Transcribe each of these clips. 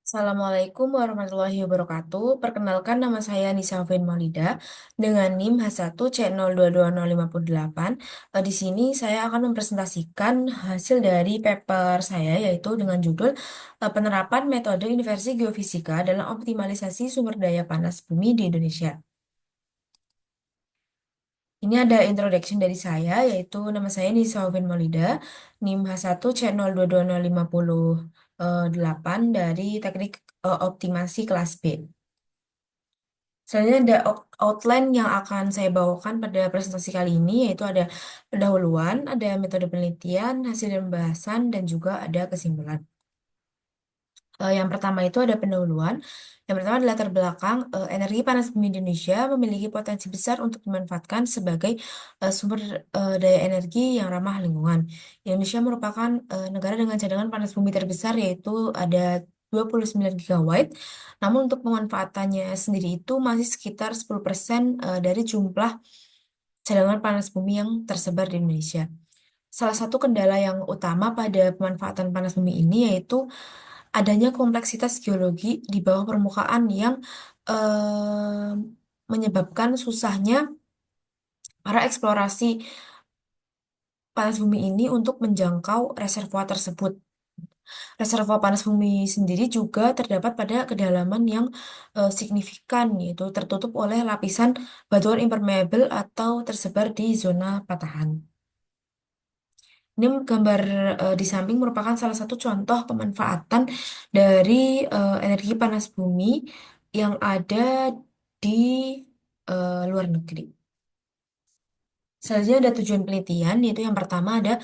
Assalamualaikum warahmatullahi wabarakatuh. Perkenalkan nama saya Nisa Maulida dengan NIM H1C022058. Di sini saya akan mempresentasikan hasil dari paper saya yaitu dengan judul Penerapan Metode Inversi Geofisika dalam Optimalisasi Sumber Daya Panas Bumi di Indonesia. Ini ada introduction dari saya, yaitu nama saya Nisa Maulida, NIM H1C022058 dari Teknik Optimasi kelas B. Selanjutnya ada outline yang akan saya bawakan pada presentasi kali ini, yaitu ada pendahuluan, ada metode penelitian, hasil dan pembahasan, dan juga ada kesimpulan. Yang pertama itu ada pendahuluan. Yang pertama adalah latar belakang energi panas bumi Indonesia memiliki potensi besar untuk dimanfaatkan sebagai sumber daya energi yang ramah lingkungan. Indonesia merupakan negara dengan cadangan panas bumi terbesar yaitu ada 29 gigawatt. Namun untuk pemanfaatannya sendiri itu masih sekitar 10% dari jumlah cadangan panas bumi yang tersebar di Indonesia. Salah satu kendala yang utama pada pemanfaatan panas bumi ini yaitu adanya kompleksitas geologi di bawah permukaan yang menyebabkan susahnya para eksplorasi panas bumi ini untuk menjangkau reservoir tersebut. Reservoir panas bumi sendiri juga terdapat pada kedalaman yang signifikan, yaitu tertutup oleh lapisan batuan impermeable atau tersebar di zona patahan. Ini gambar di samping merupakan salah satu contoh pemanfaatan dari energi panas bumi yang ada di luar negeri. Selanjutnya ada tujuan penelitian, yaitu yang pertama ada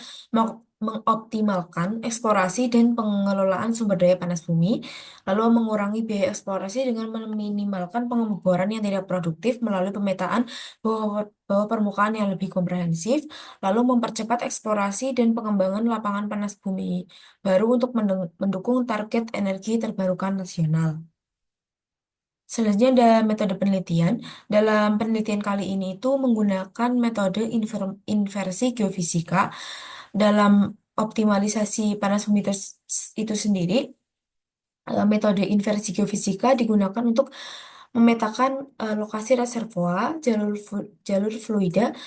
mengoptimalkan eksplorasi dan pengelolaan sumber daya panas bumi, lalu mengurangi biaya eksplorasi dengan meminimalkan pengeboran yang tidak produktif melalui pemetaan bawah permukaan yang lebih komprehensif, lalu mempercepat eksplorasi dan pengembangan lapangan panas bumi baru untuk mendukung target energi terbarukan nasional. Selanjutnya ada metode penelitian. Dalam penelitian kali ini itu menggunakan metode inversi geofisika dalam optimalisasi panas bumi itu sendiri. Metode inversi geofisika digunakan untuk memetakan lokasi reservoir, jalur fluida,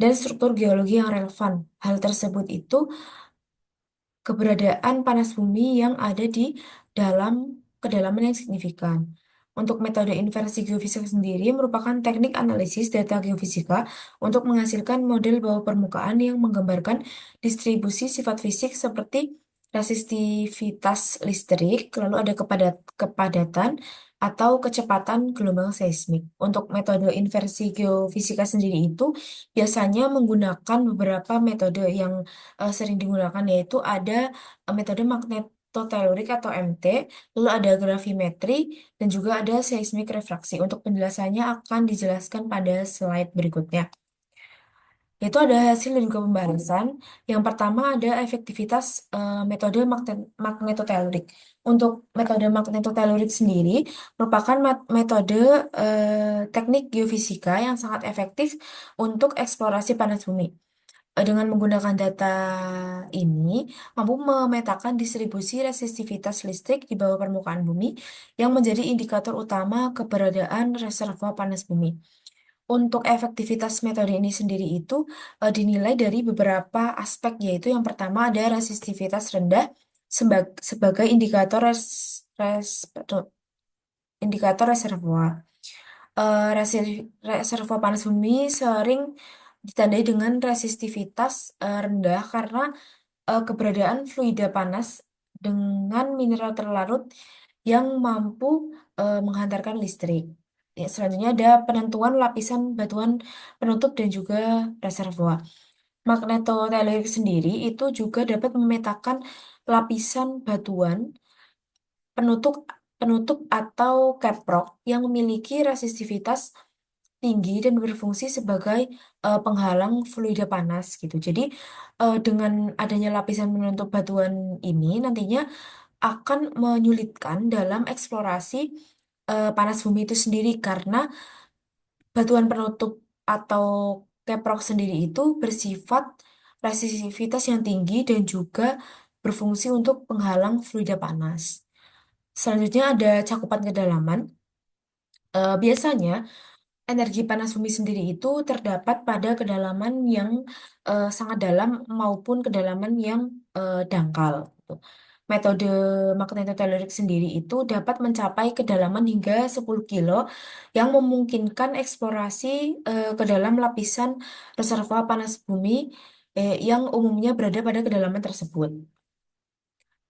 dan struktur geologi yang relevan. Hal tersebut itu keberadaan panas bumi yang ada di dalam kedalaman yang signifikan. Untuk metode inversi geofisika sendiri merupakan teknik analisis data geofisika untuk menghasilkan model bawah permukaan yang menggambarkan distribusi sifat fisik seperti resistivitas listrik, lalu ada kepadatan atau kecepatan gelombang seismik. Untuk metode inversi geofisika sendiri itu biasanya menggunakan beberapa metode yang sering digunakan yaitu ada metode magnetotelurik atau MT, lalu ada gravimetri, dan juga ada seismik refraksi. Untuk penjelasannya akan dijelaskan pada slide berikutnya. Itu ada hasil dan juga pembahasan. Yang pertama ada efektivitas metode magnetotelurik. Untuk metode magnetotelurik sendiri merupakan metode teknik geofisika yang sangat efektif untuk eksplorasi panas bumi. Dengan menggunakan data ini, mampu memetakan distribusi resistivitas listrik di bawah permukaan bumi yang menjadi indikator utama keberadaan reservoir panas bumi. Untuk efektivitas metode ini sendiri itu dinilai dari beberapa aspek, yaitu yang pertama ada resistivitas rendah sebagai indikator reservoir. Reservoir panas bumi sering ditandai dengan resistivitas rendah karena keberadaan fluida panas dengan mineral terlarut yang mampu menghantarkan listrik. Ya, selanjutnya ada penentuan lapisan batuan penutup dan juga reservoir. Magnetotelurik sendiri itu juga dapat memetakan lapisan batuan penutup penutup atau caprock yang memiliki resistivitas tinggi dan berfungsi sebagai penghalang fluida panas gitu. Jadi dengan adanya lapisan penutup batuan ini nantinya akan menyulitkan dalam eksplorasi panas bumi itu sendiri karena batuan penutup atau keprok sendiri itu bersifat resistivitas yang tinggi dan juga berfungsi untuk penghalang fluida panas. Selanjutnya ada cakupan kedalaman. Biasanya energi panas bumi sendiri itu terdapat pada kedalaman yang sangat dalam maupun kedalaman yang dangkal, gitu. Metode magnetotelurik sendiri itu dapat mencapai kedalaman hingga 10 kilo yang memungkinkan eksplorasi ke dalam lapisan reservoir panas bumi yang umumnya berada pada kedalaman tersebut.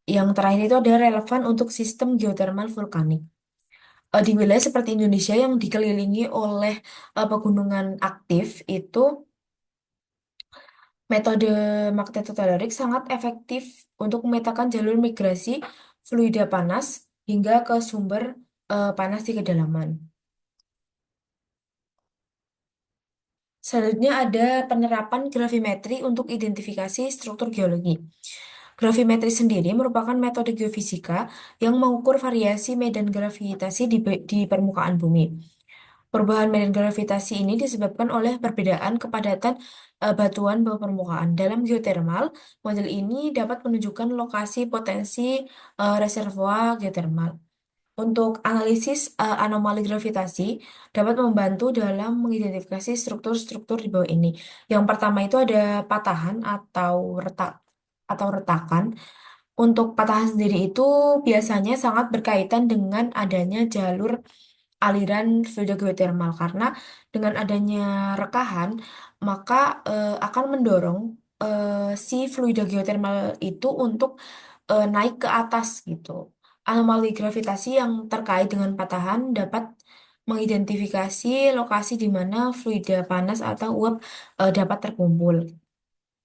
Yang terakhir itu ada relevan untuk sistem geotermal vulkanik. Di wilayah seperti Indonesia yang dikelilingi oleh pegunungan aktif itu metode magnetotelurik sangat efektif untuk memetakan jalur migrasi fluida panas hingga ke sumber panas di kedalaman. Selanjutnya ada penerapan gravimetri untuk identifikasi struktur geologi. Gravimetri sendiri merupakan metode geofisika yang mengukur variasi medan gravitasi di permukaan bumi. Perubahan medan gravitasi ini disebabkan oleh perbedaan kepadatan batuan bawah permukaan. Dalam geotermal, model ini dapat menunjukkan lokasi potensi reservoir geotermal. Untuk analisis anomali gravitasi dapat membantu dalam mengidentifikasi struktur-struktur di bawah ini. Yang pertama itu ada patahan atau retakan. Untuk patahan sendiri itu biasanya sangat berkaitan dengan adanya jalur aliran fluida geotermal karena dengan adanya rekahan maka akan mendorong si fluida geotermal itu untuk naik ke atas gitu. Anomali gravitasi yang terkait dengan patahan dapat mengidentifikasi lokasi di mana fluida panas atau uap dapat terkumpul.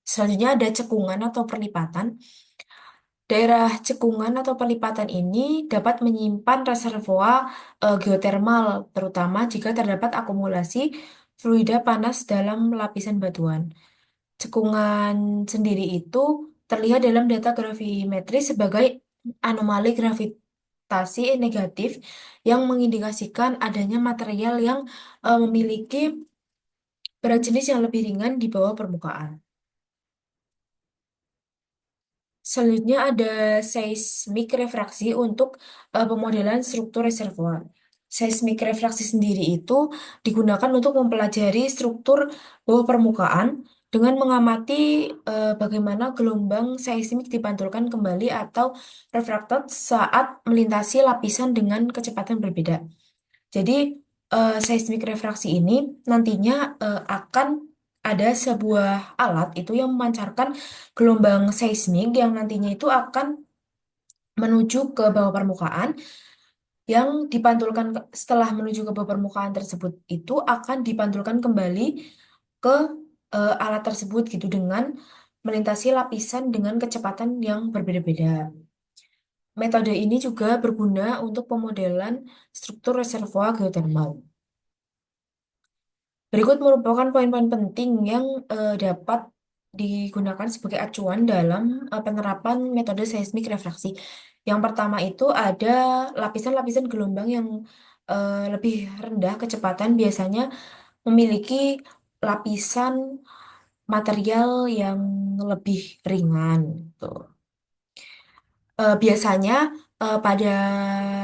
Selanjutnya ada cekungan atau perlipatan. Daerah cekungan atau pelipatan ini dapat menyimpan reservoir geotermal, terutama jika terdapat akumulasi fluida panas dalam lapisan batuan. Cekungan sendiri itu terlihat dalam data gravimetri sebagai anomali gravitasi negatif yang mengindikasikan adanya material yang memiliki berat jenis yang lebih ringan di bawah permukaan. Selanjutnya ada seismik refraksi untuk pemodelan struktur reservoir. Seismik refraksi sendiri itu digunakan untuk mempelajari struktur bawah permukaan dengan mengamati bagaimana gelombang seismik dipantulkan kembali atau refrakted saat melintasi lapisan dengan kecepatan berbeda. Jadi, seismik refraksi ini nantinya akan ada sebuah alat itu yang memancarkan gelombang seismik yang nantinya itu akan menuju ke bawah permukaan yang setelah menuju ke bawah permukaan tersebut itu akan dipantulkan kembali ke alat tersebut gitu dengan melintasi lapisan dengan kecepatan yang berbeda-beda. Metode ini juga berguna untuk pemodelan struktur reservoir geotermal. Berikut merupakan poin-poin penting yang dapat digunakan sebagai acuan dalam penerapan metode seismik refraksi. Yang pertama itu ada lapisan-lapisan gelombang yang lebih rendah kecepatan biasanya memiliki lapisan material yang lebih ringan, gitu. Biasanya pada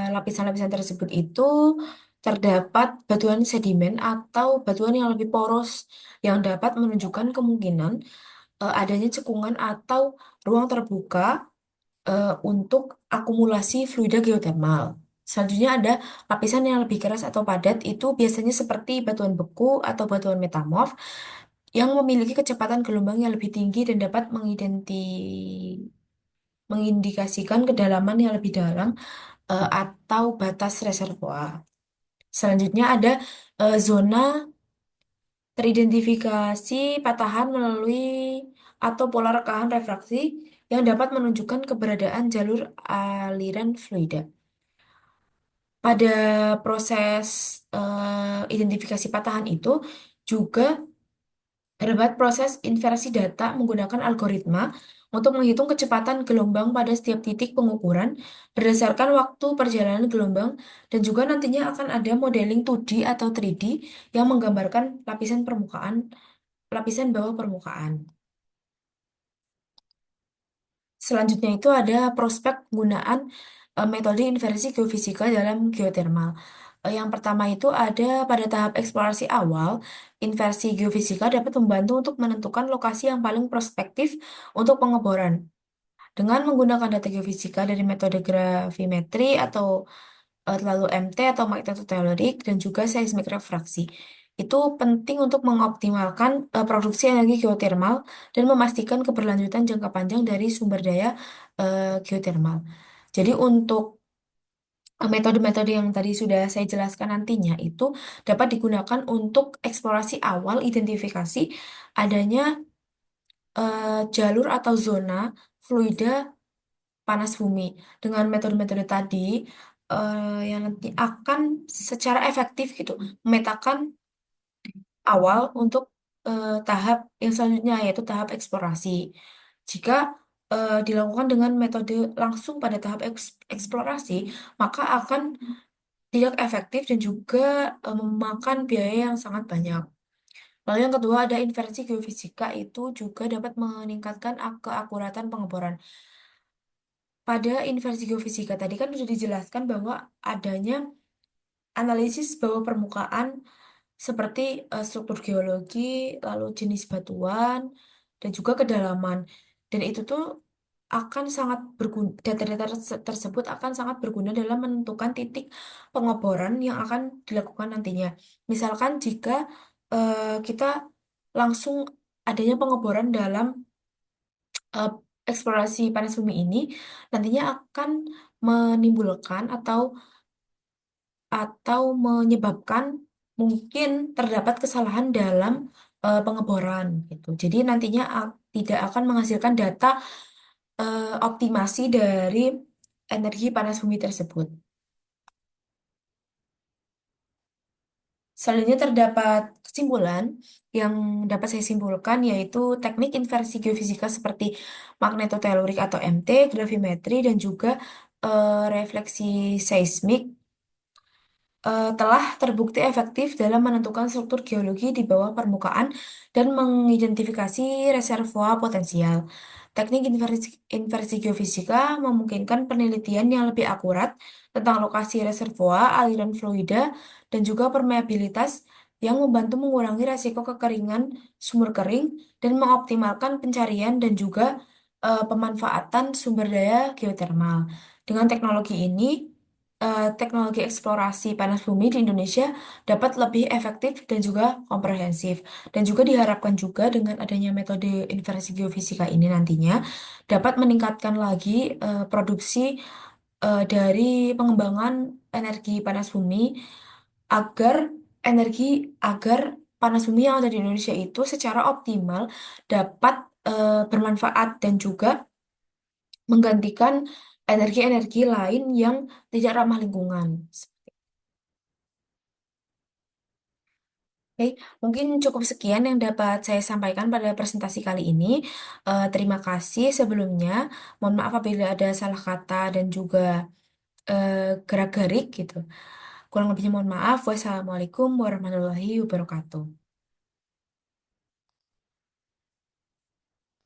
lapisan-lapisan tersebut itu terdapat batuan sedimen atau batuan yang lebih poros yang dapat menunjukkan kemungkinan adanya cekungan atau ruang terbuka untuk akumulasi fluida geotermal. Selanjutnya ada lapisan yang lebih keras atau padat itu biasanya seperti batuan beku atau batuan metamorf yang memiliki kecepatan gelombang yang lebih tinggi dan dapat mengindikasikan kedalaman yang lebih dalam atau batas reservoir. Selanjutnya ada zona teridentifikasi patahan melalui atau pola rekahan refraksi yang dapat menunjukkan keberadaan jalur aliran fluida. Pada proses identifikasi patahan itu juga terdapat proses inversi data menggunakan algoritma untuk menghitung kecepatan gelombang pada setiap titik pengukuran berdasarkan waktu perjalanan gelombang dan juga nantinya akan ada modeling 2D atau 3D yang menggambarkan lapisan bawah permukaan. Selanjutnya itu ada prospek penggunaan metode inversi geofisika dalam geotermal. Yang pertama itu ada pada tahap eksplorasi awal, inversi geofisika dapat membantu untuk menentukan lokasi yang paling prospektif untuk pengeboran. Dengan menggunakan data geofisika dari metode gravimetri atau lalu MT atau magnetotelurik dan juga seismik refraksi. Itu penting untuk mengoptimalkan produksi energi geotermal dan memastikan keberlanjutan jangka panjang dari sumber daya geotermal. Jadi untuk metode-metode yang tadi sudah saya jelaskan nantinya itu dapat digunakan untuk eksplorasi awal identifikasi adanya jalur atau zona fluida panas bumi. Dengan metode-metode tadi yang nanti akan secara efektif gitu memetakan awal untuk tahap yang selanjutnya yaitu tahap eksplorasi. Jika dilakukan dengan metode langsung pada tahap eksplorasi, maka akan tidak efektif dan juga memakan biaya yang sangat banyak. Lalu yang kedua ada inversi geofisika itu juga dapat meningkatkan keakuratan pengeboran. Pada inversi geofisika tadi kan sudah dijelaskan bahwa adanya analisis bawah permukaan seperti struktur geologi, lalu jenis batuan, dan juga kedalaman. Dan itu tuh akan sangat berguna, data-data tersebut akan sangat berguna dalam menentukan titik pengeboran yang akan dilakukan nantinya. Misalkan jika kita langsung adanya pengeboran dalam eh, eksplorasi panas bumi ini, nantinya akan menimbulkan atau menyebabkan mungkin terdapat kesalahan dalam pengeboran gitu. Jadi nantinya tidak akan menghasilkan data optimasi dari energi panas bumi tersebut. Selanjutnya terdapat kesimpulan yang dapat saya simpulkan yaitu teknik inversi geofisika seperti magnetotelurik atau MT, gravimetri, dan juga refleksi seismik telah terbukti efektif dalam menentukan struktur geologi di bawah permukaan dan mengidentifikasi reservoir potensial. Teknik inversi geofisika memungkinkan penelitian yang lebih akurat tentang lokasi reservoir, aliran fluida, dan juga permeabilitas yang membantu mengurangi risiko kekeringan sumber kering dan mengoptimalkan pencarian dan juga pemanfaatan sumber daya geotermal. Dengan teknologi ini, teknologi eksplorasi panas bumi di Indonesia dapat lebih efektif dan juga komprehensif. Dan juga diharapkan juga dengan adanya metode inversi geofisika ini nantinya dapat meningkatkan lagi produksi dari pengembangan energi panas bumi agar energi agar panas bumi yang ada di Indonesia itu secara optimal dapat bermanfaat dan juga menggantikan energi-energi lain yang tidak ramah lingkungan. Oke, mungkin cukup sekian yang dapat saya sampaikan pada presentasi kali ini. Terima kasih sebelumnya. Mohon maaf apabila ada salah kata dan juga eh, gerak-gerik gitu. Kurang lebihnya mohon maaf. Wassalamualaikum warahmatullahi wabarakatuh.